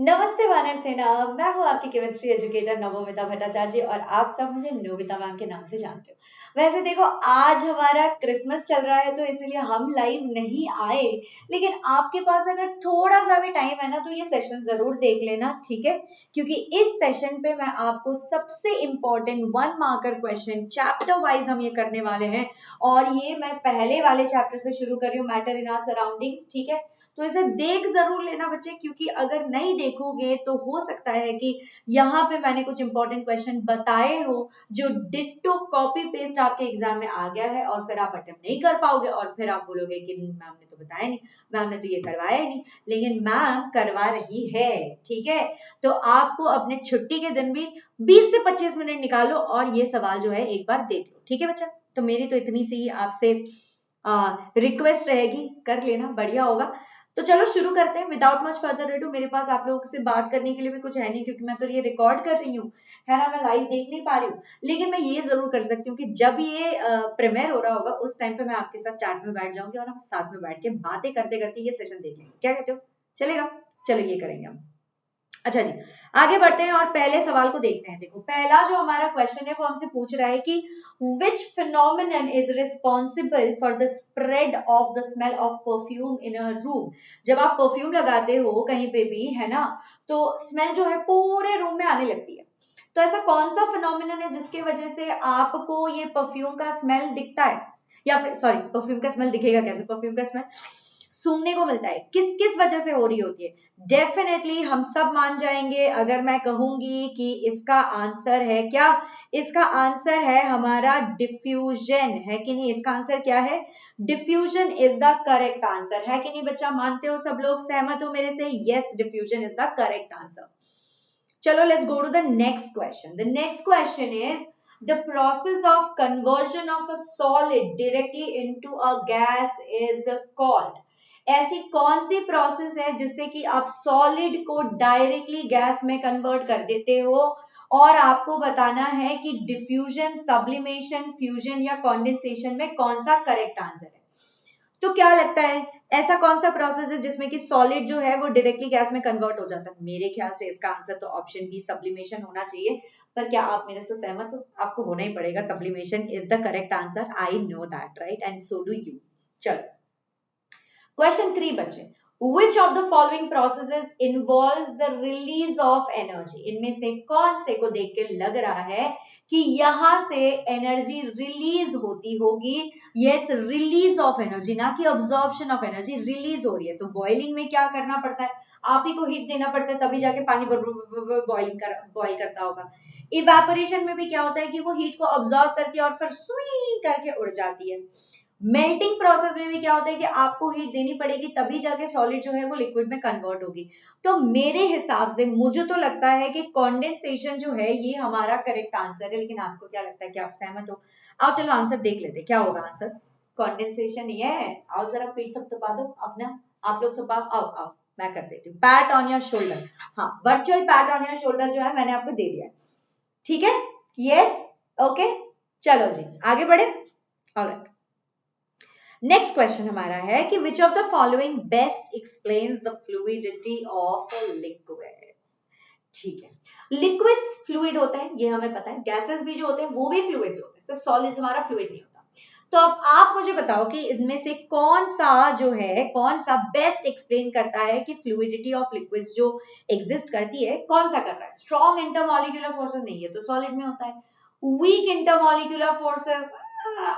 नमस्ते वानर सेना। मैं हूँ आपकी केमिस्ट्री एजुकेटर नवोमिता भट्टाचार्य और आप सब मुझे नोबिता मैम के नाम से जानते हो। वैसे देखो, आज हमारा क्रिसमस चल रहा है तो इसीलिए हम लाइव नहीं आए, लेकिन आपके पास अगर थोड़ा सा भी टाइम है ना तो ये सेशन जरूर देख लेना, ठीक है? क्योंकि इस सेशन पे मैं आपको सबसे important 1 marker question chapter wise हम ये करने वाले हैं। और ये मैं पहले वाले चैप्टर से शुरू कर रही हूँ, मैटर इन आवर सराउंडिंग्स, ठीक है? तो इसे देख जरूर लेना बच्चे, क्योंकि अगर नहीं देखोगे तो हो सकता है कि यहाँ पे मैंने कुछ इंपॉर्टेंट क्वेश्चन बताए हो जो डिट्टो कॉपी पेस्ट आपके एग्जाम में आ गया है और फिर आप अटेम्प्ट नहीं कर पाओगे और फिर आप बोलोगे कि मैम ने तो बताया नहीं, मैम ने तो ये करवाया ही नहीं। लेकिन मैम करवा रही है, ठीक है? तो आपको अपने छुट्टी के दिन भी 20 से 25 मिनट निकालो और ये सवाल जो है एक बार देख लो, ठीक है बच्चा? तो मेरी तो इतनी सी आपसे रिक्वेस्ट रहेगी, कर लेना, बढ़िया होगा। तो चलो शुरू करते हैं विदाउट मच फर्दर अडू। मेरे पास आप लोगों से बात करने के लिए भी कुछ है नहीं, क्योंकि मैं तो ये रिकॉर्ड कर रही हूँ, है ना? मैं लाइव देख नहीं पा रही हूँ, लेकिन मैं ये जरूर कर सकती हूँ कि जब ये प्रीमियर हो रहा होगा उस टाइम पे मैं आपके साथ चैट में बैठ जाऊंगी और हम साथ में बैठ के बातें करते करते ये सेशन देख लेंगे। क्या कहते हो? चलेगा? चलो ये करेंगे हम। अच्छा जी, आगे बढ़ते हैं और पहले सवाल को देखते हैं। देखो, पहला जो हमारा क्वेश्चन है वो हमसे पूछ रहा है कि which phenomenon is responsible for the spread of the smell of perfume in a room? जब आप परफ्यूम लगाते हो कहीं पे भी, है ना, तो स्मेल जो है पूरे रूम में आने लगती है। तो ऐसा कौन सा फिनोमिनन है जिसकी वजह से आपको ये परफ्यूम का स्मेल दिखता है, या फिर सॉरी, परफ्यूम का स्मेल दिखेगा कैसे? परफ्यूम का स्मेल सूंघने को मिलता है। किस किस वजह से हो रही होती है? डेफिनेटली हम सब मान जाएंगे अगर मैं कहूंगी कि इसका आंसर है क्या? इसका आंसर है हमारा डिफ्यूजन, है कि नहीं? इसका आंसर क्या है? Diffusion is the correct answer, है कि नहीं बच्चा? मानते हो सब लोग? सहमत हो मेरे से? Yes, diffusion is the correct answer. चलो let's go to the next question. The next question is the process of conversion of a solid directly into a gas is called। ऐसी कौन सी प्रोसेस है जिससे कि आप सॉलिड को directly gas में convert कर देते हो? और आपको बताना है कि डिफ्यूजन, सब्लिमेशन, फ्यूजन या कंडेंसेशन में कौन सा करेक्ट आंसर है। तो क्या लगता है, ऐसा कौन सा प्रोसेस है जिसमें कि सॉलिड जो है वो डायरेक्टली गैस में कन्वर्ट हो जाता है? मेरे ख्याल से इसका आंसर तो ऑप्शन बी, सब्लिमेशन होना चाहिए। पर क्या आप मेरे से सहमत हो? आपको होना ही पड़ेगा, sublimation is the correct answer. I know that, right? And so do you. चलो क्वेश्चन 3 बच्चे, which of the following processes involves the release of energy? इनमें से कौन से को देख के लग रहा है कि यहां से एनर्जी रिलीज होती होगी? यस, रिलीज ऑफ एनर्जी, ना कि अब्जॉर्प्शन ऑफ एनर्जी, रिलीज हो रही है। तो बॉइलिंग में क्या करना पड़ता है? आप ही को हीट देना पड़ता है, तभी जाके पानी बॉइल करता होगा। इवेपोरेशन में भी क्या होता है कि वो हीट को अब्सॉर्ब करती है और फिर सुई करके उड़ जाती है। मेल्टिंग प्रोसेस में भी क्या होता है कि आपको हीट देनी पड़ेगी, तभी जाके सॉलिड जो है वो लिक्विड में कन्वर्ट होगी। तो मेरे हिसाब से मुझे तो लगता है कि कंडेंसेशन जो है ये हमारा करेक्ट आंसर है। लेकिन आपको क्या लगता है, कि आप सहमत हो? आओ चलो आंसर देख लेते, क्या होगा आंसर? कंडेंसेशन ही है। आओ जरा पीठ थपथपा दो अपना, आप लोग थपा, आओ आओ मैं कर देती हूँ। Pat on your shoulder. हाँ, virtual pat on your shoulder जो है मैंने आपको दे दिया, ठीक है? यस, ओके, चलो जी आगे बढ़े। ऑलराइट, नेक्स्ट क्वेश्चन हमारा है कि which of the following best explains the fluidity of liquids? ठीक है, लिक्विड्स फ्लूइड होते हैं, ये हमें पता है। गैसेस भी जो होते हैं वो भी फ्लूइड्स होते हैं, सिर्फ सॉलिड्स हमारा फ्लूइड नहीं होता। तो अब आप मुझे बताओ कि इनमें से कौन सा जो है, कौन सा बेस्ट एक्सप्लेन करता है कि फ्लूइडिटी ऑफ लिक्विड्स जो एग्जिस्ट करती है, कौन सा कर रहा है? स्ट्रॉन्ग इंटरमॉलिक्यूलर फोर्सेस नहीं है तो सॉलिड में होता है। Weak intermolecular forces,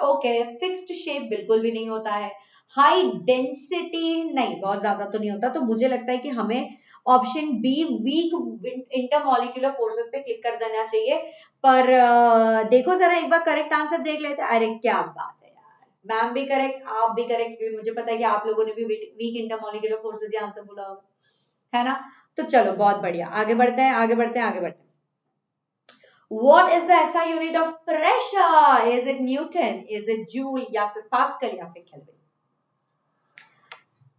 okay. Fixed shape बिल्कुल भी नहीं होता है। हाई डेंसिटी नहीं, बहुत ज्यादा तो नहीं होता। तो मुझे लगता है कि हमें option B, weak intermolecular forces पे क्लिक कर देना चाहिए। पर देखो जरा एक बार करेक्ट आंसर देख लेते हैं। अरे क्या बात है यार, मैम भी करेक्ट, आप भी करेक्ट, क्योंकि मुझे पता है कि आप लोगों ने भी वीक इंटरमॉलिक्यूलर फोर्सेस ये आंसर बोला होगा, है ना? तो चलो बहुत बढ़िया, आगे बढ़ते हैं, आगे बढ़ते हैं, आगे बढ़ते हैं। What is the SI unit of pressure? Is it Newton? Is it Joule? या फिर पास्कल या फिर केल्विन?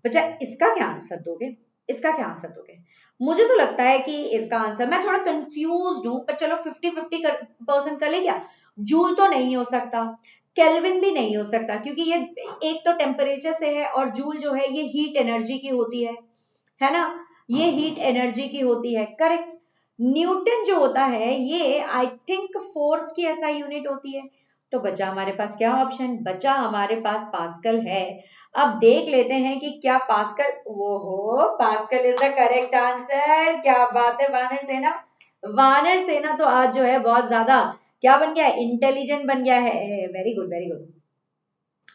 बच्चा इसका क्या आंसर दोगे? इसका क्या आंसर दोगे? मुझे तो लगता है कि इसका आंसर, मैं थोड़ा कंफ्यूज्ड हूं, पर चलो 50-50% कर ले क्या? जूल तो नहीं हो सकता, केल्विन भी नहीं हो सकता, क्योंकि ये एक तो टेम्परेचर से है और जूल जो है ये हीट एनर्जी की होती है ना? ये हीट एनर्जी की होती है, करेक्ट। न्यूटन जो होता है ये आई थिंक फोर्स की एसआई यूनिट होती है। तो बचा हमारे पास क्या ऑप्शन, बचा हमारे पास पास्कल है। अब देख लेते हैं कि क्या पास्कल, वो हो pascal is the correct answer. क्या बात है वानर सेना, वानर सेना तो आज जो है बहुत ज्यादा क्या बन गया है, इंटेलिजेंट बन गया है। Very good very good.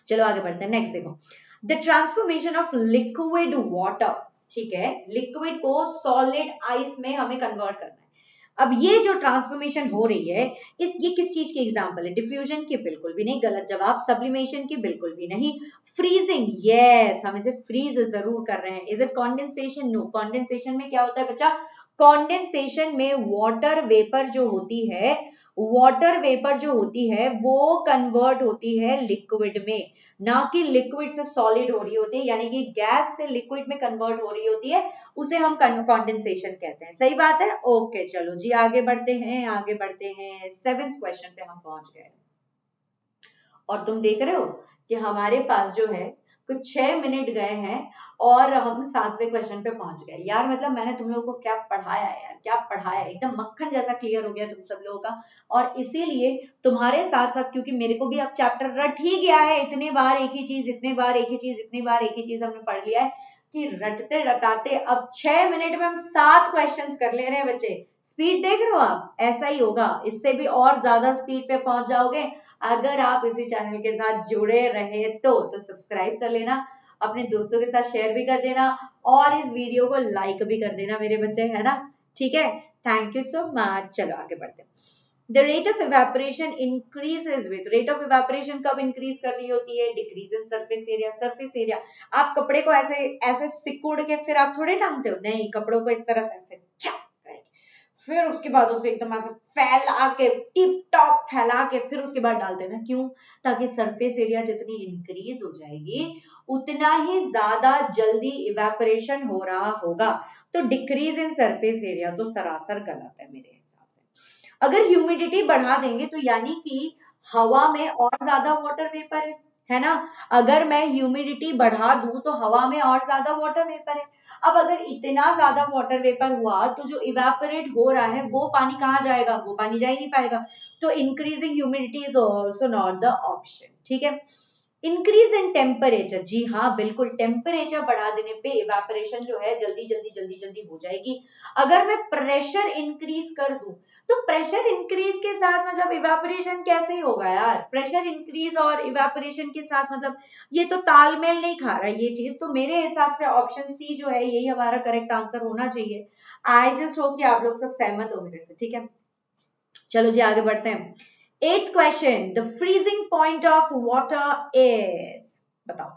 चलो आगे बढ़ते हैं, नेक्स्ट देखो, the transformation of liquid water, ठीक है, लिक्विड को सॉलिड आइस में हमें कन्वर्ट करना है। अब ये जो ट्रांसफॉर्मेशन हो रही है ये किस चीज की एग्जांपल है, डिफ्यूजन की, बिल्कुल भी नहीं, गलत जवाब। सब्लिमेशन की, बिल्कुल भी नहीं। फ्रीजिंग, यस, हम इसे फ्रीज जरूर कर रहे हैं। Is it condensation, no. Condensation में क्या होता है बच्चा, कॉन्डेंसेशन में वाटर वेपर जो होती है, वाटर वेपर जो होती है वो कन्वर्ट होती है लिक्विड में, ना कि लिक्विड से सॉलिड हो रही होती है, यानी कि गैस से लिक्विड में कन्वर्ट हो रही होती है, उसे हम कॉन्डेंसेशन कहते हैं। सही बात है, ओके। चलो जी आगे बढ़ते हैं, आगे बढ़ते हैं, 7th क्वेश्चन पे हम पहुंच गए। और तुम देख रहे हो कि हमारे पास जो है कुछ 6 मिनट गए हैं और हम 7वें क्वेश्चन पे पहुंच गए। यार मतलब मैंने तुम लोगों को क्या पढ़ाया यार, क्या पढ़ाया, एकदम मक्खन जैसा क्लियर हो गया तुम सब लोगों का। और इसीलिए तुम्हारे साथ साथ, क्योंकि मेरे को भी अब चैप्टर रट ही गया है, इतने बार एक ही चीज, इतने बार एक ही चीज, इतनी बार एक ही चीज हमने पढ़ लिया है कि रटते रटाते अब 6 मिनट में हम 7 क्वेश्चंस कर ले रहे हैं बच्चे। स्पीड देख रहे हो आप, ऐसा ही होगा, इससे भी और ज्यादा स्पीड पे पहुंच जाओगे अगर आप इसी चैनल के साथ जुड़े रहे तो सब्सक्राइब कर लेना, अपने दोस्तों के साथ शेयर भी कर देना और इस वीडियो को लाइक भी कर देना मेरे बच्चे, है ना, ठीक है। Thank you so much. चलो आगे बढ़ते हैं। The rate of evaporation increases with, rate of evaporation कब increase कर रही होती है, decrease in surface area, surface area। आप कपड़े को ऐसे ऐसे सिकुड़ के फिर आप थोड़े टांगते हो, नहीं, कपड़ों को इस तरह से ऐसे फिर उसके बाद उसे एकदम ऐसे फैला के, टिप टॉप फैला के फिर उसके बाद डाल देना। क्यों, ताकि सरफेस एरिया जितनी इंक्रीज हो जाएगी उतना ही ज्यादा जल्दी इवेपोरेशन हो रहा होगा। तो डिक्रीज इन सरफेस एरिया तो सरासर गलत है मेरे हिसाब से। अगर ह्यूमिडिटी बढ़ा देंगे तो यानी कि हवा में और ज्यादा वाटर वेपर है ना। अगर मैं ह्यूमिडिटी बढ़ा दूं तो हवा में और ज्यादा वाटर वेपर है। अब अगर इतना ज्यादा वाटर वेपर हुआ तो जो इवेपोरेट हो रहा है वो पानी कहाँ जाएगा, वो पानी जा ही नहीं पाएगा। तो increasing humidity is also not the option, ठीक है। इंक्रीज इन टेम्परेचर, जी हाँ बिल्कुल, टेम्परेचर बढ़ा देने पे इवेपोरेशन जो है जल्दी जल्दी जल्दी जल्दी हो जाएगी। अगर मैं प्रेशर इंक्रीज कर दूं तो प्रेशर इंक्रीज के साथ मतलब इवेपोरेशन कैसे होगा यार, प्रेशर इंक्रीज और इवेपोरेशन के साथ मतलब ये तो तालमेल नहीं खा रहा ये चीज। तो मेरे हिसाब से ऑप्शन सी जो है यही हमारा करेक्ट आंसर होना चाहिए। आई जस्ट होप कि आप लोग सब सहमत हो मेरे से, ठीक है। चलो जी आगे बढ़ते हैं। 8th question, the freezing point of water is, बताओ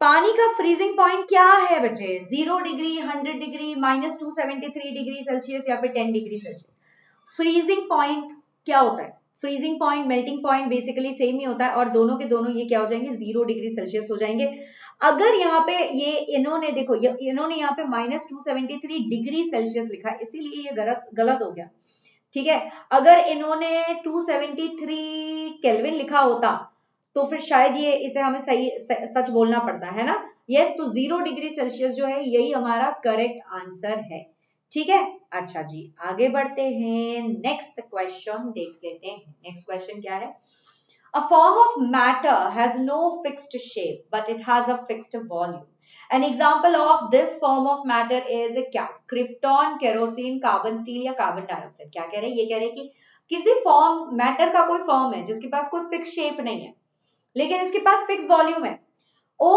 पानी का फ्रीजिंग पॉइंट क्या है बच्चे, 0 डिग्री, 100 डिग्री, -273 डिग्री सेल्सियस या फिर 10 डिग्री सेल्सियस। फ्रीजिंग पॉइंट क्या होता है, freezing point melting point basically same ही होता है और दोनों के दोनों ये क्या हो जाएंगे, 0 डिग्री सेल्सियस हो जाएंगे। अगर यहाँ पे ये इन्होंने देखो इन्होंने यहाँ पे -273 डिग्री सेल्सियस लिखा, इसीलिए ये गलत गलत हो गया, ठीक है। अगर इन्होंने 273 केल्विन लिखा होता तो फिर शायद ये इसे हमें सही सच बोलना पड़ता है ना। यस, तो 0 डिग्री सेल्सियस जो है यही हमारा करेक्ट आंसर है, ठीक है। अच्छा जी आगे बढ़ते हैं, नेक्स्ट क्वेश्चन देख लेते हैं। नेक्स्ट क्वेश्चन क्या है, A form of matter has no fixed shape, but it has a fixed volume. An example of this form of matter is क्या, क्रिप्टॉन, केरोसिन, कार्बन स्टील या कार्बन डाइऑक्साइड। क्या कह रहे हैं, ये कह रहे हैं कि किसी फॉर्म, मैटर का कोई फॉर्म है जिसके पास कोई फिक्स शेप नहीं है लेकिन इसके पास फिक्स वॉल्यूम है। ओ,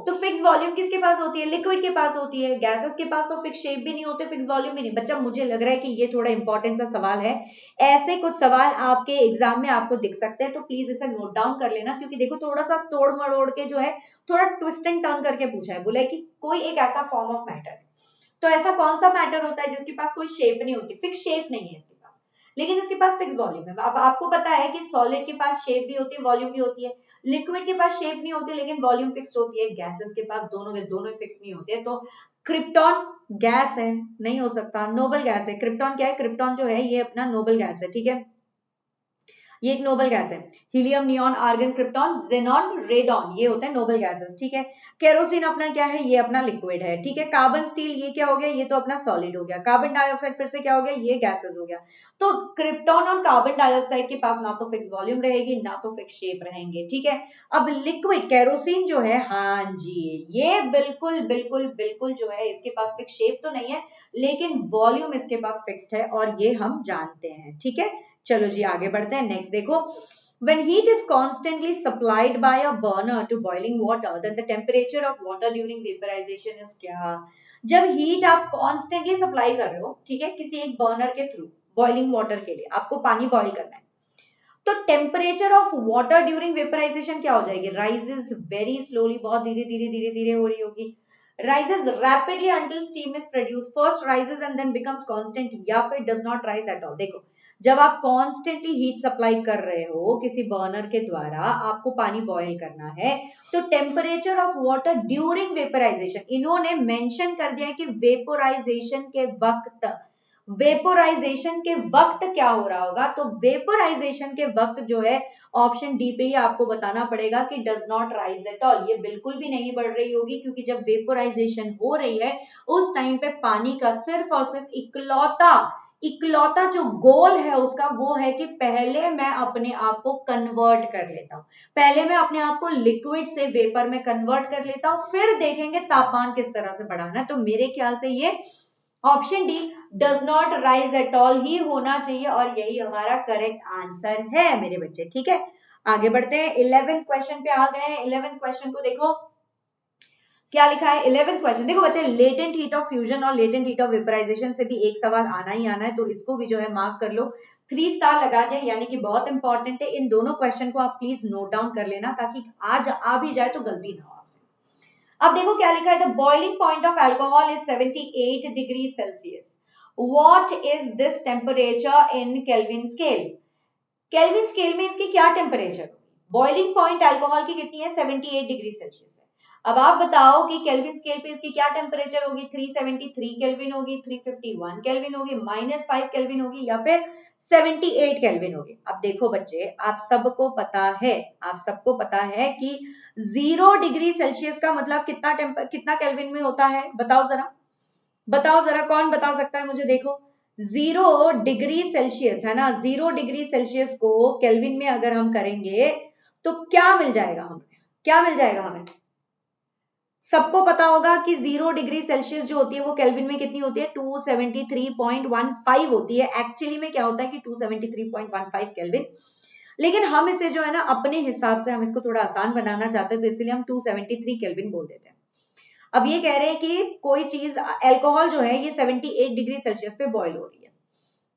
तो फिक्स वॉल्यूम किसके पास होती है, लिक्विड के पास होती है। गैसेस के पास तो फिक्स शेप भी नहीं होते, फिक्स वॉल्यूम भी नहीं। बच्चा मुझे लग रहा है कि ये थोड़ा इंपॉर्टेंट सा सवाल है, ऐसे कुछ सवाल आपके एग्जाम में आपको दिख सकते हैं, तो प्लीज इसे नोट डाउन कर लेना। क्योंकि देखो थोड़ा सा तोड़ मरोड़ के जो है, थोड़ा ट्विस्ट एंड टर्न करके पूछा है, बोला है कि कोई एक ऐसा फॉर्म ऑफ मैटर है। तो ऐसा कौन सा मैटर होता है जिसके पास कोई शेप नहीं होती, फिक्स शेप नहीं है इसके पास, लेकिन इसके पास फिक्स वॉल्यूम है। अब आपको पता है कि सॉलिड के पास शेप भी होती है, वॉल्यूम भी होती है। लिक्विड के पास शेप नहीं होती लेकिन वॉल्यूम फिक्स होती है। गैसेस के पास दोनों के दोनों फिक्स नहीं होते। तो क्रिप्टॉन गैस है, नहीं हो सकता, नोबल गैस है। क्रिप्टॉन क्या है, क्रिप्टॉन जो है ये अपना नोबल गैस है, ठीक है। ये एक नोबल गैस है। Helium, neon, argon, krypton, xenon, radon, ये होते हैं नोबल गैसेस, ठीक है। केरोसिन अपना क्या है, ये अपना लिक्विड है, ठीक है। कार्बन, स्टील, ये क्या हो गया, ये तो अपना सॉलिड हो गया। कार्बन डाइऑक्साइड फिर से क्या हो गया, ये गैसेस हो गया। तो क्रिप्टॉन और कार्बन डाइऑक्साइड के पास ना तो फिक्स वॉल्यूम रहेगी, ना तो फिक्स शेप रहेंगे, ठीक है। अब लिक्विड केरोसिन जो है, हाँ जी, ये बिल्कुल बिल्कुल बिल्कुल जो है इसके पास फिक्स शेप तो नहीं है, लेकिन वॉल्यूम इसके पास फिक्स्ड है और ये हम जानते हैं, ठीक है। चलो जी आगे बढ़ते हैं। नेक्स्ट देखो, when heat is constantly supplied by a burner to boiling water, then the temperature of water during vaporization is क्या? जब हीट आप कॉन्स्टेंटली सप्लाई कर रहे हो, ठीक है, किसी एक बर्नर के थ्रू बॉइलिंग वाटर के लिए, आपको पानी बॉईल करना है, तो temperature of water during vaporisation क्या हो जाएगी, राइजेस वेरी स्लोली, बहुत धीरे धीरे धीरे धीरे हो रही होगी। rises rapidly until steam is produced, first rises and then becomes constant, या फिर does not rise at all। देखो, जब आप कॉन्स्टेंटली हीट सप्लाई कर रहे हो किसी बर्नर के द्वारा, आपको पानी बॉयल करना है, तो temperature of water during vaporisation, इन्होंने मेंशन कर दिया कि वेपोराइजेशन के वक्त, वेपोराइजेशन के वक्त क्या हो रहा होगा, तो वेपोराइजेशन के वक्त जो है ऑप्शन डी पे ही आपको बताना पड़ेगा कि does not rise at all, ये बिल्कुल भी नहीं बढ़ रही होगी, क्योंकि जब वेपोराइजेशन हो रही है उस टाइम पे पानी का सिर्फ और सिर्फ इकलौता इकलौता जो गोल है उसका वो है कि पहले मैं अपने आप को कन्वर्ट कर लेता हूं, पहले मैं अपने आप को लिक्विड से वेपर में कन्वर्ट कर लेता हूं, फिर देखेंगे तापमान किस तरह से बढ़ाना है। तो मेरे ख्याल से ये option D does not rise at all he होना चाहिए और यही हमारा करेक्ट आंसर है मेरे बच्चे, ठीक है। आगे बढ़ते हैं, 11th क्वेश्चन पे आ गए हैं। 11th क्वेश्चन को देखो क्या लिखा है। 11th क्वेश्चन देखो बच्चे, लेटेंट हीट ऑफ फ्यूजन और लेटेंट हीट ऑफ वेपराइजेशन से भी एक सवाल आना ही आना है, तो इसको भी जो है मार्क कर लो, 3 स्टार लगा दिया, यानी कि बहुत इंपॉर्टेंट है। इन दोनों क्वेश्चन को आप प्लीज नोट डाउन कर लेना, ताकि आज आ भी जाए तो गलती ना हो आपसे। अब देखो क्या लिखा है, the boiling point of alcohol is 78 degree Celsius, what is this temperature in kelvin scale. Kelvin scale में इसकी क्या टेम्परेचर, बॉइलिंग पॉइंट अल्कोहल की कितनी है, 78 डिग्री सेल्सियस है। अब आप बताओ कि केल्विन स्केल पे इसकी क्या टेम्परेचर होगी, 373 केल्विन होगी, 351 केल्विन होगी, -5 केल्विन होगी, या फिर 78 केल्विन होगी। अब देखो बच्चे, आप सबको पता है, आप सबको पता है कि 0 डिग्री सेल्सियस का मतलब कितना केल्विन में होता है, बताओ जरा, बताओ जरा, कौन बता सकता है मुझे, देखो 0 डिग्री सेल्सियस है ना, 0 डिग्री सेल्सियस को केल्विन में अगर हम करेंगे तो क्या मिल जाएगा हमें, क्या मिल जाएगा हमें। सबको पता होगा कि 0 डिग्री सेल्सियस जो होती है वो केल्विन में कितनी होती है, 273.15 होती है। एक्चुअली में क्या होता है कि 273.15 केल्विन, लेकिन हम इसे जो है ना अपने हिसाब से हम इसको थोड़ा आसान बनाना चाहते हैं, तो इसलिए हम 273 केल्विन बोल देते हैं। अब ये कह रहे हैं कि कोई चीज अल्कोहल जो है ये 78 डिग्री सेल्सियस पे बॉईल हो रही है,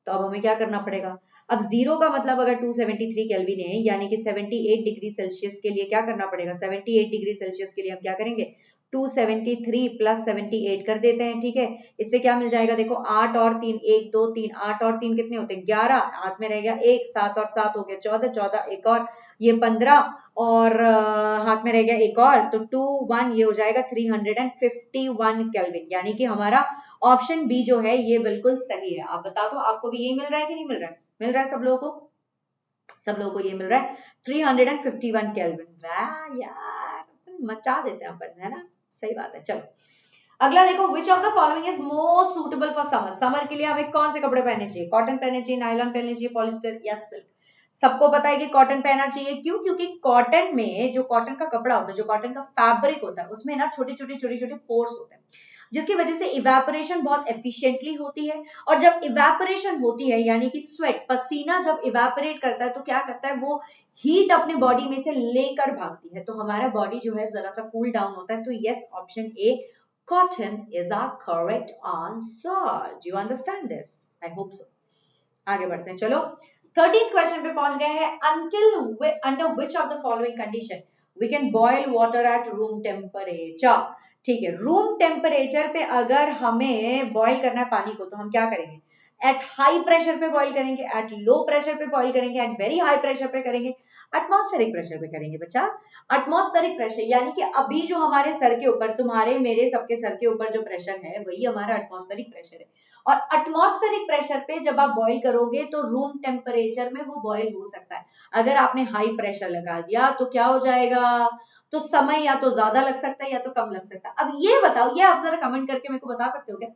तो अब हमें क्या करना पड़ेगा। अब 0 का मतलब अगर 273 केल्विन है, यानी कि 78 डिग्री सेल्सियस के लिए क्या करना पड़ेगा, 78 डिग्री सेल्सियस के लिए हम क्या करेंगे, 273 प्लस 78 कर देते हैं, ठीक है। इससे क्या मिल जाएगा, देखो 8 और 3, 1 2 3, 8 और 3 कितने होते हैं, 11, हाथ में रह गया 1, 7 और 7 हो गया 14, 14 एक और ये 15, और हाथ में रह गया एक और, तो 2 1 ये हो जाएगा 351 केल्विन, यानी कि हमारा ऑप्शन बी जो है ये बिल्कुल सही है। आप बता दो आपको भी यही मिल रहा है कि नहीं मिल रहा है, मिल रहा है सब लोगों को, सब लोगों को ये मिल रहा है 351 केल्विन। वाह यार, मचा देते हैं अपन, है ना, सही बात है। चलो अगला देखो, which of the following is most suitable for summer. Summer के लिए हमें कौन से कपड़े पहनने चाहिए, कॉटन पहनने चाहिए, नायलॉन पहनने चाहिए, पॉलिस्टर या सिल्क। सबको पता है कि कॉटन पहनना चाहिए, क्यों, क्योंकि कॉटन में जो कॉटन का कपड़ा होता है, जो कॉटन का फैब्रिक होता है, उसमें ना छोटे छोटे छोटे छोटे पोर्स होते हैं, जिसकी वजह से इवेपोरेशन बहुत एफिशिएंटली होती है। और जब इवेपोरेशन होती है, यानी कि स्वेट, पसीना जब इवेपोरेट करता है तो क्या करता है, वो हीट अपने बॉडी में से लेकर भागती है, तो हमारा बॉडी जो है जरा सा कूल डाउन होता है। तो yes, option A cotton is our correct answer. Do you understand this? I hope so. आगे बढ़ते हैं, चलो 13th क्वेश्चन पे पहुंच गए हैं। Under which of the following condition we can boil water at room temperature। ठीक है, रूम टेम्परेचर पे अगर हमें बॉईल करना है पानी को, तो हम क्या करेंगे, एट हाई प्रेशर पे बॉईल करेंगे, एट लो प्रेशर पे बॉईल करेंगे, एट वेरी हाई प्रेशर पे करेंगे। एटमॉस्फेरिक प्रेशर पे करेंगे बच्चा। एटमॉस्फेरिक प्रेशर यानी कि अभी जो हमारे सर के ऊपर, तुम्हारे मेरे सबके सर के ऊपर जो प्रेशर है वही हमारा एटमॉस्फेरिक प्रेशर है। और एटमॉस्फेरिक प्रेशर पे जब आप बॉईल करोगे तो रूम टेम्परेचर में वो बॉईल हो सकता है। अगर आपने हाई प्रेशर लगा दिया तो क्या हो जाएगा, तो समय या तो ज्यादा लग सकता है या तो कम लग सकता है। अब ये बताओ, ये आप जरा कमेंट करके मेरे को बता सकते हो क्या,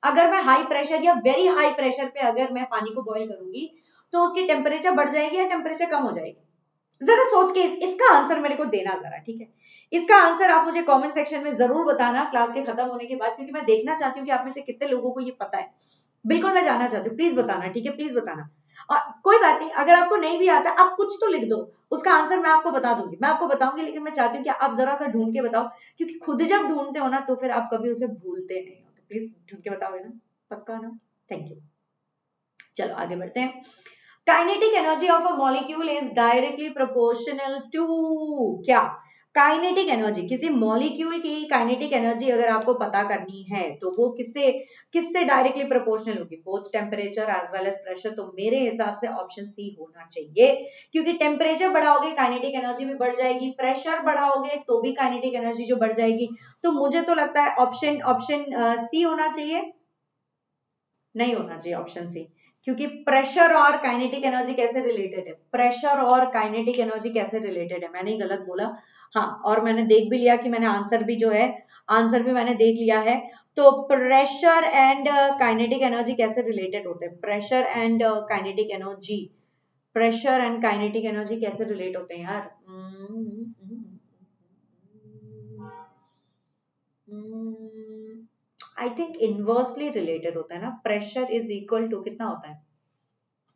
अगर मैं हाई प्रेशर या वेरी हाई प्रेशर पे अगर मैं पानी को बॉईल करूंगी तो उसकी टेम्परेचर बढ़ जाएगी या टेम्परेचर कम हो जाएगी? जरा सोच के इसका आंसर मेरे को देना जरा, ठीक है। इसका आंसर आप मुझे कमेंट सेक्शन में जरूर बताना क्लास के खत्म होने के बाद, क्योंकि मैं देखना चाहती हूँ कि आप में से कितने लोगों को ये पता है। बिल्कुल मैं जानना चाहती हूँ, प्लीज बताना, ठीक है, प्लीज बताना। और कोई बात नहीं, अगर आपको नहीं भी आता आप कुछ तो लिख दो, उसका आंसर मैं आपको बता दूंगी, मैं आपको बताऊंगी, लेकिन मैं चाहती हूँ कि आप जरा सा ढूंढ के बताओ, क्योंकि खुद जब ढूंढते हो ना तो फिर आप कभी उसे भूलते नहीं हो। तो प्लीज ढूंढ के बताओगे ना, पक्का ना? Thank you. चलो आगे बढ़ते हैं। Kinetic energy of a molecule is directly proportional to क्या? काइनेटिक एनर्जी, किसी मॉलिक्यूल की काइनेटिक एनर्जी अगर आपको पता करनी है तो वो किससे किससे डायरेक्टली प्रोपोर्शनल होगी? Both temperature as well as pressure. तो मेरे हिसाब से ऑप्शन सी होना चाहिए, क्योंकि टेम्परेचर बढ़ाओगे काइनेटिक एनर्जी भी बढ़ जाएगी, प्रेशर बढ़ाओगे तो भी काइनेटिक एनर्जी जो बढ़ जाएगी। तो मुझे तो लगता है ऑप्शन ऑप्शन सी होना चाहिए। नहीं होना चाहिए ऑप्शन सी, क्योंकि प्रेशर और काइनेटिक एनर्जी कैसे रिलेटेड है? प्रेशर और काइनेटिक एनर्जी कैसे रिलेटेड है? मैंने ही गलत बोला। हाँ, और मैंने देख भी लिया कि मैंने आंसर भी जो है, आंसर भी मैंने देख लिया है। तो प्रेशर एंड काइनेटिक एनर्जी कैसे रिलेटेड होते हैं? Pressure and kinetic energy, pressure and kinetic energy कैसे रिलेट होते हैं यार? आई थिंक इनवर्सली रिलेटेड होता है ना। प्रेशर इज इक्वल टू कितना होता है?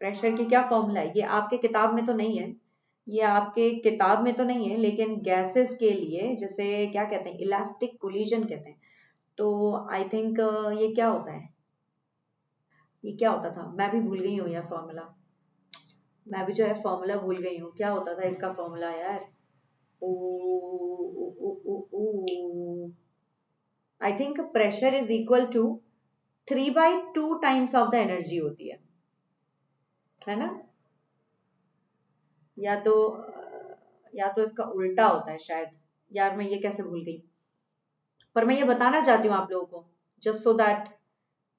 प्रेशर की क्या फॉर्मूला है? ये आपके किताब में तो नहीं है, ये आपके किताब में तो नहीं है, लेकिन गैसेस के लिए जैसे क्या कहते हैं, इलास्टिक कोलिजन कहते हैं। तो आई थिंक ये क्या होता है, ये क्या होता था? मैं भी भूल गई हूँ यार फॉर्मूला, मैं भी जो है फॉर्मूला भूल गई हूँ। क्या होता था इसका फॉर्मूला यार? Oh oh oh oh I think pressure is equal to 3/2 times of the energy होती है ना? या तो या तो इसका उल्टा होता है शायद। यार मैं ये कैसे भूल गई, पर मैं ये बताना चाहती हूँ आप लोगों को, जस्ट सो दैट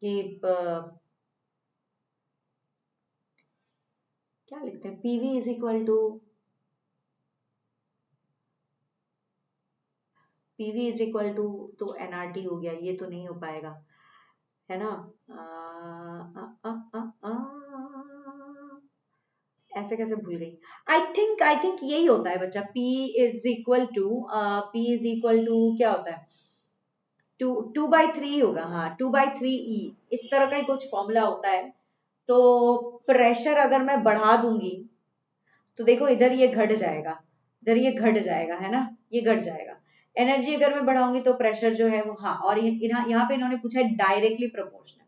कि क्या लिखते हैं, PV is equal to, PV is equal to तो एनआरटी हो गया, ये तो नहीं हो पाएगा, है ना? आ, आ, आ, ऐसे कैसे भूल गई? आई थिंक यही होता है बच्चा, P is equal to, P is equal to क्या होता है? 2/3 होगा, हाँ 2/3E, इस तरह का ही कुछ फॉर्मूला होता है। तो प्रेशर अगर मैं बढ़ा दूंगी तो देखो इधर ये घट जाएगा, इधर ये घट जाएगा, है ना, ये घट जाएगा। एनर्जी अगर मैं बढ़ाऊंगी तो प्रेशर जो है वो, हाँ, और यहाँ पे इन्होंने पूछा है डायरेक्टली प्रोपोर्शनल।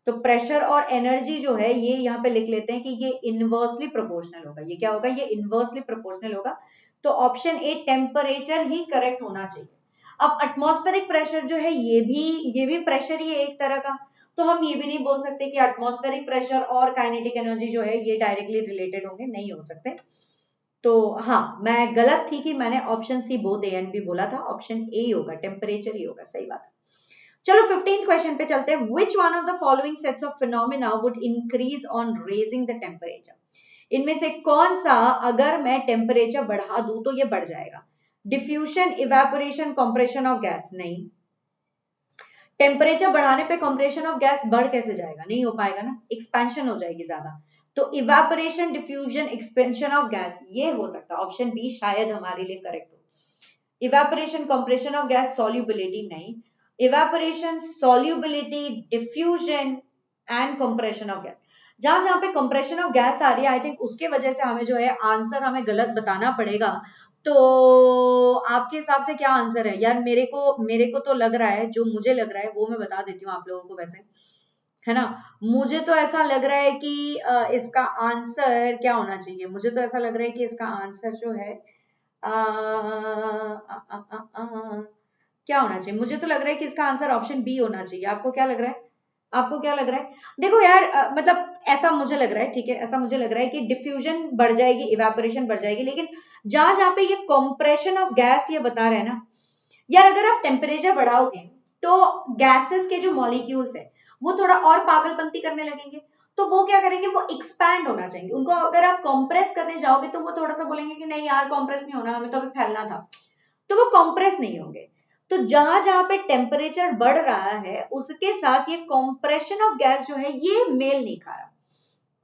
तो प्रेशर और एनर्जी जो है ये यहाँ पे लिख लेते हैं कि ये इनवर्सली प्रोपोर्शनल होगा। ये क्या होगा? ये इनवर्सली प्रोपोर्शनल होगा। तो option a temperature he correct होना चाहिए। अब एटमॉस्फेरिक प्रेशर जो है ये भी प्रेशर ही है एक तरह का। तो हम ये भी नहीं बोल सकते कि एटमॉस्फेरिक प्रेशर और काइनेटिक एनर्जी जो है ये डायरेक्टली रिलेटेड होंगे, नहीं हो सकते। तो हाँ, मैं गलत थी कि मैंने option C both A and B बोला था। ऑप्शन ए होगा, टेम्परेचर ही होगा, सही बात है। चलो 15th क्वेश्चन पे चलते हैं। Which one of the following sets of phenomena would increase on raising the temperature? इनमें से कौन सा अगर मैं टेम्परेचर बढ़ा दूं तो ये बढ़ जाएगा? Diffusion, evaporation, compression of gas? नहीं। टेम्परेचर बढ़ाने पे कंप्रेशन ऑफ गैस बढ़ कैसे जाएगा? नहीं हो पाएगा ना, एक्सपेंशन हो जाएगी ज्यादा। तो evaporation, diffusion, expansion of gas, ये हो सकता है। ऑप्शन बी शायद हमारे लिए करेक्ट हो। Evaporation, compression of gas, solubility नहीं। Evaporation, solubility, diffusion and compression of gas. जहां जहां पे कंप्रेशन ऑफ गैस आ रही है आई थिंक उसके वजह से हमें जो है आंसर हमें गलत बताना पड़ेगा। तो आपके हिसाब से क्या आंसर है यार? मेरे को तो लग रहा है, जो मुझे लग रहा है वो मैं बता देती हूँ आप लोगों को वैसे, है ना। मुझे तो ऐसा लग रहा है कि इसका आंसर क्या होना चाहिए? मुझे तो ऐसा लग रहा है कि इसका आंसर जो है क्या होना चाहिए? मुझे तो लग रहा है कि इसका आंसर ऑप्शन बी होना चाहिए। आपको क्या लग रहा है? आपको क्या लग रहा है? देखो यार मतलब ऐसा मुझे लग रहा है, ठीक है, ऐसा मुझे लग रहा है कि डिफ्यूजन बढ़ जाएगी, इवेपोरेशन बढ़ जाएगी, लेकिन जहां जहां पे ये कंप्रेशन ऑफ गैस ये बता रहे हैं ना यार, अगर आप टेम्परेचर बढ़ाओगे तो गैसेस के जो मॉलिक्यूल्स है वो थोड़ा और पागलपंती करने लगेंगे, तो वो क्या करेंगे, वो एक्सपैंड होना चाहिए उनको। अगर आप कंप्रेस करने जाओगे तो वो थोड़ा सा बोलेंगे कि नहीं यार कंप्रेस नहीं होना, हमें तो अभी फैलना था, तो वो कंप्रेस नहीं होंगे। तो जहां जहां पे टेम्परेचर बढ़ रहा है उसके साथ ये कंप्रेशन ऑफ गैस जो है ये मेल नहीं खा रहा,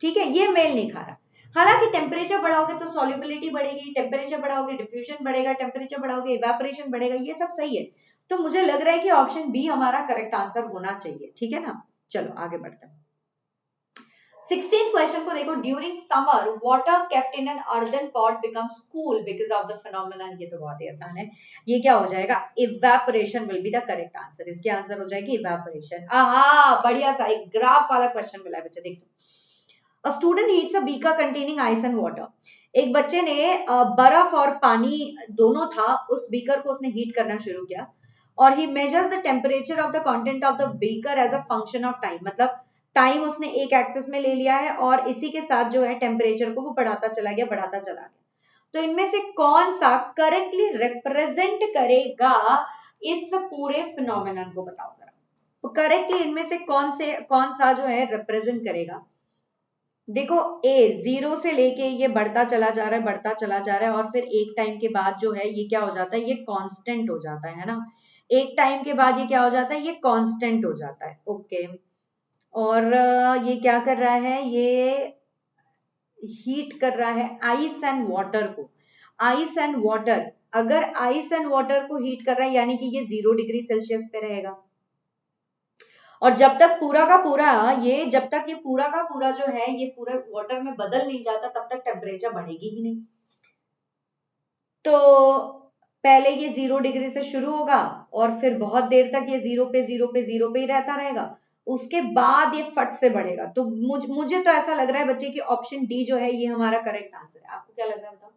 ठीक है, ये मेल नहीं खा रहा। हालांकि टेम्परेचर बढ़ाओगे तो सॉल्युबिलिटी बढ़ेगी, टेम्परेचर बढ़ाओगे डिफ्यूजन बढ़ेगा, टेम्परेचर बढ़ाओगे इवेपोरेशन बढ़ेगा, ये सब सही है। तो मुझे लग रहा है कि ऑप्शन बी हमारा करेक्ट आंसर होना चाहिए, ठीक है ना। चलो आगे बढ़ते हैं। 16th क्वेश्चन को देखो, during summer water kept in an earthen pot becomes cool because of the phenomenon. ये तो बहुत ही आसान है, ये क्या हो जाएगा, evaporation will be the correct answer. इसकी आंसर हो जाएगी इवेपोरेशन। आहा बढ़िया सा एक ग्राफ वाला क्वेश्चन मिला है बच्चे, देखो। A student heats a beaker containing ice and water. एक बच्चे ने बर्फ और पानी दोनों था, उस बीकर को उसने हीट करना शुरू किया और he measures the temperature of the content of the beaker as a function of time. मतलब टाइम उसने एक एक्सेस में ले लिया है और इसी के साथ जो है टेम्परेचर को वो बढ़ाता चला गया, बढ़ाता चला गया। तो इनमें से कौन सा करेक्टली रिप्रेजेंट करेगा इस पूरे फिनोमेनन को, बताओ जरा। तो करेक्टली इनमें से कौन सा जो है रिप्रेजेंट करेगा। देखो ए जीरो से लेके ये बढ़ता चला जा रहा है, बढ़ता चला जा रहा है, और फिर एक टाइम के बाद जो है ये क्या हो जाता है, ये कांस्टेंट हो जाता है ना। एक टाइम के बाद ये क्या हो जाता है, ये कांस्टेंट हो जाता है, ओके। और ये क्या कर रहा है, ये हीट कर रहा है आइस एंड वाटर को। आइस एंड वाटर, अगर आइस एंड वाटर को हीट कर रहा है यानी कि ये 0 डिग्री सेल्सियस पे रहेगा। और जब तक पूरा का पूरा जब तक ये पूरा का पूरा जो है ये पूरा वाटर में बदल नहीं जाता तब तक टेम्परेचर बढ़ेगी ही नहीं। तो पहले ये 0 डिग्री से शुरू होगा और फिर बहुत देर तक ये 0 पे ही रहता रहेगा, उसके बाद ये फट से बढ़ेगा। तो मुझे तो ऐसा लग रहा है बच्चे कि ऑप्शन डी जो है ये हमारा करेक्ट आंसर है। आपको क्या लग रहा है बताओ?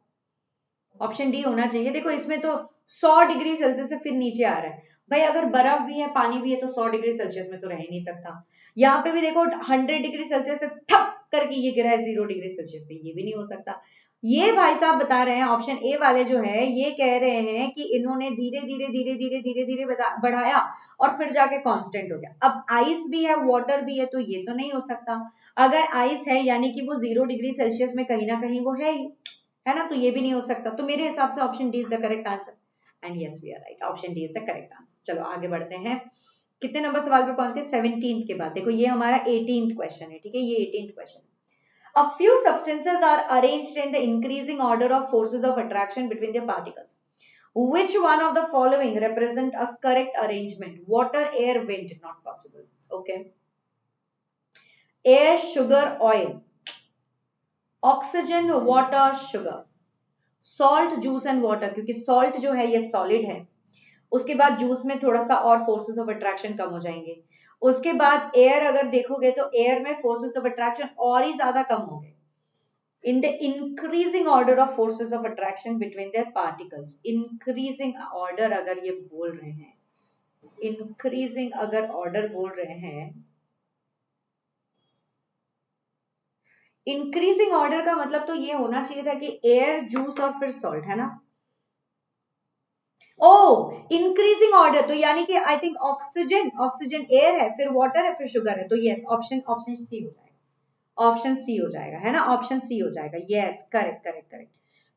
ऑप्शन डी होना चाहिए। देखो इसमें तो 100 डिग्री सेल्सियस से फिर नीचे आ रहा है, भाई अगर बर्फ भी है पानी भी है तो 100 डिग्री सेल्सियस में तो रह ही नहीं सकता। यहाँ पे भी देखो 100 डिग्री सेल्सियस से थप करके ये गिरा है 0 डिग्री सेल्सियस पे, ये भी नहीं हो सकता। ये भाई साहब बता रहे हैं, ऑप्शन ए वाले जो है ये कह रहे हैं कि इन्होंने धीरे धीरे धीरे धीरे धीरे धीरे बढ़ाया और फिर जाके कांस्टेंट हो गया। अब आइस भी है वाटर भी है तो ये तो नहीं हो सकता। अगर आइस है यानी कि वो 0 डिग्री सेल्सियस में कहीं ना कहीं वो है ही, है ना, तो ये भी नहीं हो सकता। तो मेरे हिसाब से option D is the correct answer and yes we are right, option D is the correct answer. चलो आगे बढ़ते हैं। कितने नंबर सवाल पे पहुंच गए, 17th के बाद। देखो ये हमारा 18th क्वेश्चन है, ठीक है, ये 18th question. A few substances are arranged in the increasing order of forces of attraction between their particles. Which one of the following represent a correct arrangement? Water, air, wind. Not possible. Okay. Air, sugar, oil. Oxygen, water, sugar. Salt, juice and water. क्योंकि salt जो है ये solid है, उसके बाद juice में थोड़ा सा और फोर्सेस ऑफ अट्रैक्शन कम हो जाएंगे। उसके बाद एयर अगर देखोगे तो एयर में फोर्सेस ऑफ अट्रैक्शन और ही ज्यादा कम हो गए। In the increasing order of forces of attraction between their particles, increasing order अगर ये बोल रहे हैं, इंक्रीजिंग अगर ऑर्डर बोल रहे हैं, इंक्रीजिंग ऑर्डर का मतलब तो ये होना चाहिए था कि एयर, जूस और फिर सॉल्ट, है ना। ओ इंक्रीजिंग ऑर्डर तो यानी कि I think oxygen, oxygen air है, फिर वाटर है, फिर शुगर है, तो यस ऑप्शन ऑप्शन सी हो जाएगा, ऑप्शन सी हो जाएगा, है ना, ऑप्शन सी हो जाएगा। Yes correct correct correct.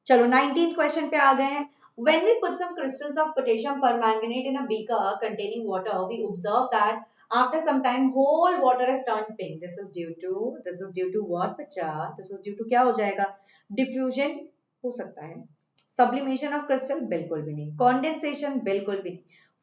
चलो 19th क्वेश्चन पे आ गए हैं। When we put some crystals of potassium permanganate in a beaker containing water, we observe that after some time whole water has turned pink. This is due to what बच्चा? This is due to क्या हो जाएगा? Diffusion हो सकता है, sublimation of crystal बिल्कुल भी नहीं, कॉन्डेंसेशन बिल्कुल भी नहीं,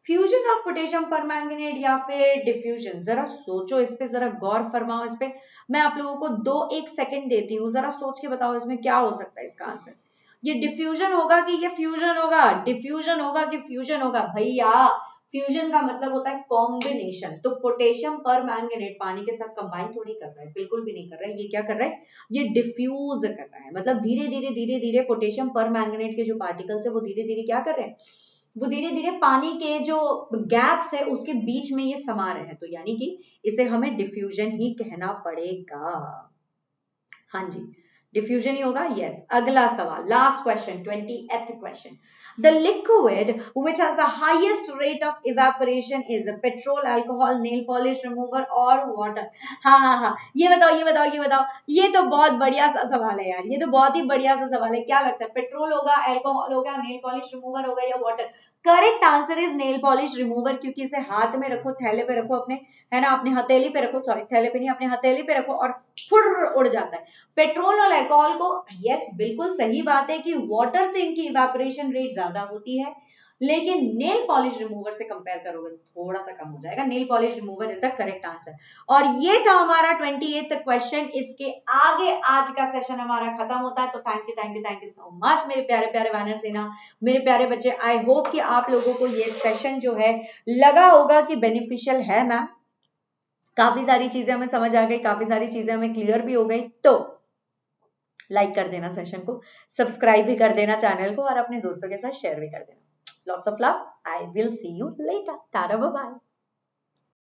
फ्यूजन ऑफ पोटेशियम परमैंगनेट या फिर डिफ्यूजन। जरा सोचो इस पे, जरा गौर फरमाओ इस पे। मैं आप लोगों को 1 सेकंड देती हूँ, जरा सोच के बताओ इसमें क्या हो सकता है इसका आंसर। ये डिफ्यूजन होगा कि ये फ्यूजन होगा, डिफ्यूजन होगा कि फ्यूजन होगा भैया। फ्यूजन का मतलब होता है कॉम्बिनेशन, तो पोटेशियम पर मैंगनेट पानी के साथ कंबाइन थोड़ी कर रहा है, बिल्कुल भी नहीं कर रहा है। ये क्या कर रहा है, ये डिफ्यूज कर रहा है, मतलब धीरे धीरे धीरे धीरे पोटेशियम पर मैंगनेट के जो पार्टिकल्स है वो धीरे धीरे क्या कर रहे हैं, वो धीरे धीरे पानी के जो गैप्स है उसके बीच में ये समा रहे हैं, तो यानी कि इसे हमें डिफ्यूजन ही कहना पड़ेगा। हाँ जी, डिफ्यूजन ही होगा। यस। अगला सवाल, last question, 20th question. The liquid which has the highest rate of evaporation is petrol, alcohol, nail polish remover और वाटर। हाँ हाँ हाँ, ये बताओ ये बताओ ये बताओ। ये तो बहुत बढ़िया सा सवाल है यार, ये तो बहुत ही बढ़िया सा सवाल है। क्या लगता है, पेट्रोल होगा, अल्कोहल होगा, नेल पॉलिश रिमूवर होगा या water? Correct answer is nail polish remover, क्योंकि इसे हाथ में रखो, थैले पे रखो अपने, है ना, अपने हथेली पे रखो, सॉरी थैले पे नहीं, अपने हथेली पे रखो और फुर उड़ जाता है। पेट्रोल और अल्कोहल को, यस बिल्कुल सही बात है कि वाटर से इनकी इवेपोरेशन रेट ज्यादा होती है, लेकिन नेल पॉलिश रिमूवर से कंपेयर करोगे थोड़ा सा कम हो जाएगा। Nail polish remover is the correct answer. और ये था हमारा 28th क्वेश्चन। इसके आगे आज का सेशन हमारा खत्म होता है। तो थैंक यू सो मच मेरे प्यारे प्यारे बैनर सेना, मेरे प्यारे बच्चे। आई होप कि आप लोगों को ये सेशन जो है लगा होगा कि बेनिफिशियल है मैम। काफी सारी चीजें हमें समझ आ गई, काफी सारी चीजें हमें क्लियर भी हो गई। तो लाइक कर देना सेशन को, सब्सक्राइब भी कर देना चैनल को और अपने दोस्तों के साथ शेयर भी कर देना। Lots of love, I will see you later, tata bye bye.